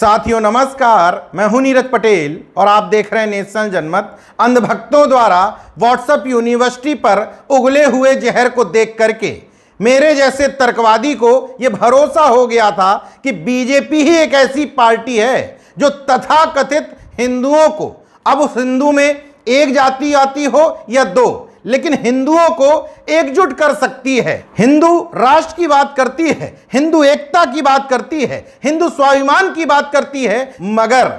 साथियों नमस्कार, मैं हूं नीरज पटेल और आप देख रहे हैं नेशनल जनमत। अंधभक्तों द्वारा व्हाट्सएप यूनिवर्सिटी पर उगले हुए जहर को देख करके मेरे जैसे तर्कवादी को यह भरोसा हो गया था कि बीजेपी ही एक ऐसी पार्टी है जो तथाकथित हिंदुओं को, अब उस हिंदू में एक जाति आती हो या दो, लेकिन हिंदुओं को एकजुट कर सकती है। हिंदू राष्ट्र की बात करती है, हिंदू एकता की बात करती है, हिंदू स्वाभिमान की बात करती है। मगर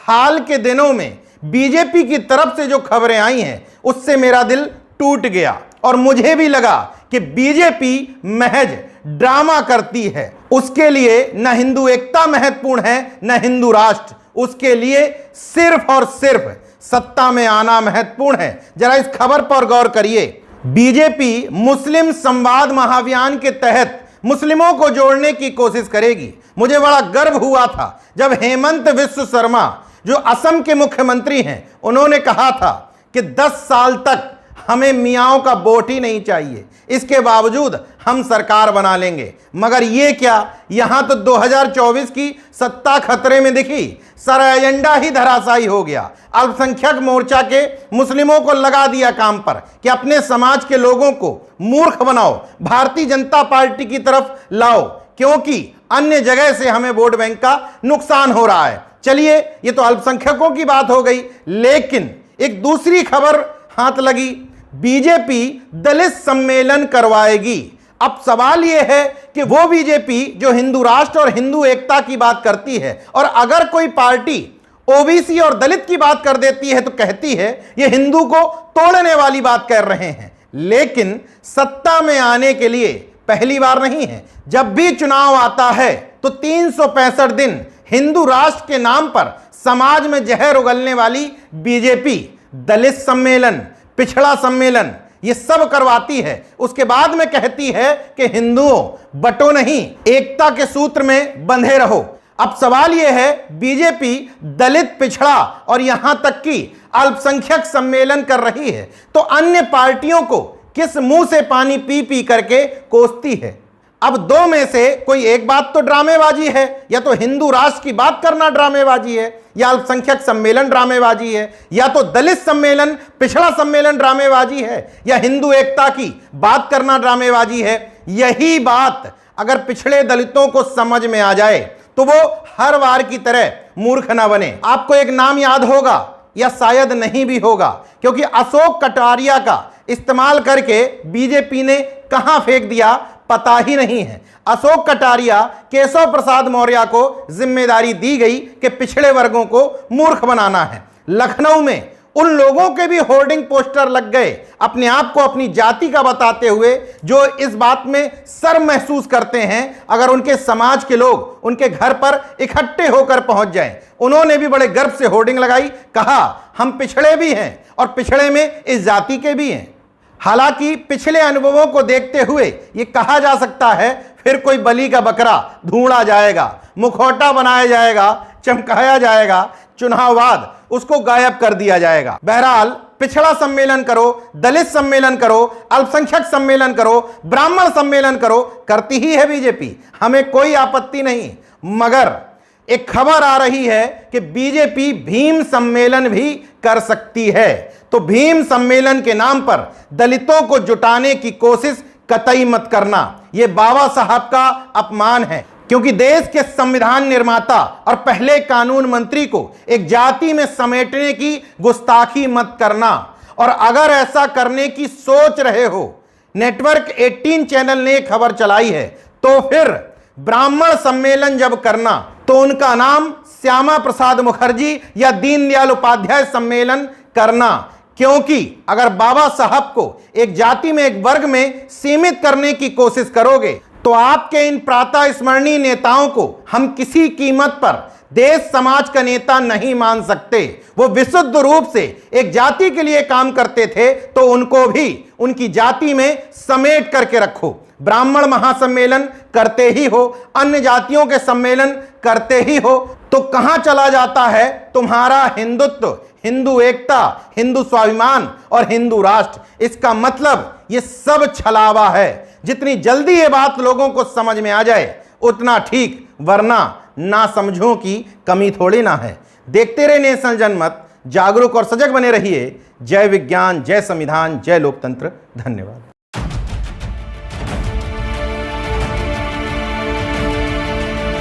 हाल के दिनों में बीजेपी की तरफ से जो खबरें आई हैं उससे मेरा दिल टूट गया और मुझे भी लगा कि बीजेपी महज ड्रामा करती है। उसके लिए न हिंदू एकता महत्वपूर्ण है न हिंदू राष्ट्र, उसके लिए सिर्फ और सिर्फ सत्ता में आना महत्वपूर्ण है। जरा इस खबर पर गौर करिए। बीजेपी मुस्लिम संवाद महाअभियान के तहत मुस्लिमों को जोड़ने की कोशिश करेगी। मुझे बड़ा गर्व हुआ था जब हेमंत बिस्वा शर्मा, जो असम के मुख्यमंत्री हैं, उन्होंने कहा था कि 10 साल तक हमें मियाओं का वोट ही नहीं चाहिए, इसके बावजूद हम सरकार बना लेंगे। मगर ये क्या, यहां तो 2024 की सत्ता खतरे में दिखी, सारा एजेंडा ही धराशायी हो गया। अल्पसंख्यक मोर्चा के मुस्लिमों को लगा दिया काम पर कि अपने समाज के लोगों को मूर्ख बनाओ, भारतीय जनता पार्टी की तरफ लाओ, क्योंकि अन्य जगह से हमें वोट बैंक का नुकसान हो रहा है। चलिए, ये तो अल्पसंख्यकों की बात हो गई, लेकिन एक दूसरी खबर हाथ लगी। बीजेपी दलित सम्मेलन करवाएगी। अब सवाल यह है कि वो बीजेपी जो हिंदू राष्ट्र और हिंदू एकता की बात करती है, और अगर कोई पार्टी ओबीसी और दलित की बात कर देती है तो कहती है ये हिंदू को तोड़ने वाली बात कर रहे हैं। लेकिन सत्ता में आने के लिए पहली बार नहीं है, जब भी चुनाव आता है तो 365 दिन हिंदू राष्ट्र के नाम पर समाज में जहर उगलने वाली बीजेपी दलित सम्मेलन, पिछड़ा सम्मेलन, ये सब करवाती है। उसके बाद में कहती है कि हिंदुओं बटो नहीं, एकता के सूत्र में बंधे रहो। अब सवाल यह है, बीजेपी दलित, पिछड़ा और यहां तक कि अल्पसंख्यक सम्मेलन कर रही है तो अन्य पार्टियों को किस मुंह से पानी पी पी करके कोसती है। अब दो में से कोई एक बात तो ड्रामेबाजी है, या तो हिंदू राष्ट्र की बात करना ड्रामेबाजी है, या अल्पसंख्यक सम्मेलन ड्रामेबाजी है, या तो दलित सम्मेलन, पिछड़ा सम्मेलन ड्रामेबाजी है, या हिंदू एकता की बात करना ड्रामेबाजी है। यही बात अगर पिछड़े दलितों को समझ में आ जाए तो वो हर बार की तरह मूर्ख ना बने। आपको एक नाम याद होगा या शायद नहीं भी होगा, क्योंकि अशोक कटारिया का इस्तेमाल करके बीजेपी ने कहां फेंक दिया पता ही नहीं है। अशोक कटारिया, केशव प्रसाद मौर्य को जिम्मेदारी दी गई कि पिछड़े वर्गों को मूर्ख बनाना है। लखनऊ में उन लोगों के भी होर्डिंग पोस्टर लग गए अपने आप को अपनी जाति का बताते हुए, जो इस बात में शर्म महसूस करते हैं अगर उनके समाज के लोग उनके घर पर इकट्ठे होकर पहुंच जाएं। उन्होंने भी बड़े गर्व से होर्डिंग लगाई, कहा हम पिछड़े भी हैं और पिछड़े में इस जाति के भी हैं। हालांकि पिछले अनुभवों को देखते हुए यह कहा जा सकता है फिर कोई बलि का बकरा ढूंढा जाएगा, मुखौटा बनाया जाएगा, चमकाया जाएगा, चुनाव बाद उसको गायब कर दिया जाएगा। बहरहाल, पिछड़ा सम्मेलन करो, दलित सम्मेलन करो, अल्पसंख्यक सम्मेलन करो, ब्राह्मण सम्मेलन करो, करती ही है बीजेपी, हमें कोई आपत्ति नहीं। मगर एक खबर आ रही है कि बीजेपी भीम सम्मेलन भी कर सकती है। तो भीम सम्मेलन के नाम पर दलितों को जुटाने की कोशिश कतई मत करना, यह बाबा साहब का अपमान है, क्योंकि देश के संविधान निर्माता और पहले कानून मंत्री को एक जाति में समेटने की गुस्ताखी मत करना। और अगर ऐसा करने की सोच रहे हो, नेटवर्क 18 चैनल ने खबर चलाई है, तो फिर ब्राह्मण सम्मेलन जब करना तो उनका नाम श्यामा प्रसाद मुखर्जी या दीनदयाल उपाध्याय सम्मेलन करना, क्योंकि अगर बाबा साहब को एक जाति में, एक वर्ग में सीमित करने की कोशिश करोगे तो आपके इन प्रातः स्मरणीय नेताओं को हम किसी कीमत पर देश समाज का नेता नहीं मान सकते। वो विशुद्ध रूप से एक जाति के लिए काम करते थे, तो उनको भी उनकी जाति में समेट करके रखो। ब्राह्मण महासम्मेलन करते ही हो, अन्य जातियों के सम्मेलन करते ही हो, तो कहां चला जाता है तुम्हारा हिंदुत्व, हिंदू एकता, हिंदू स्वाभिमान और हिंदू राष्ट्र? इसका मतलब ये सब छलावा है। जितनी जल्दी ये बात लोगों को समझ में आ जाए उतना ठीक, वरना नासमझों की कमी थोड़ी ना है। देखते रहे नेशनल जनमत, जागरूक और सजग बने रहिए। जय विज्ञान, जय संविधान, जय लोकतंत्र। धन्यवाद।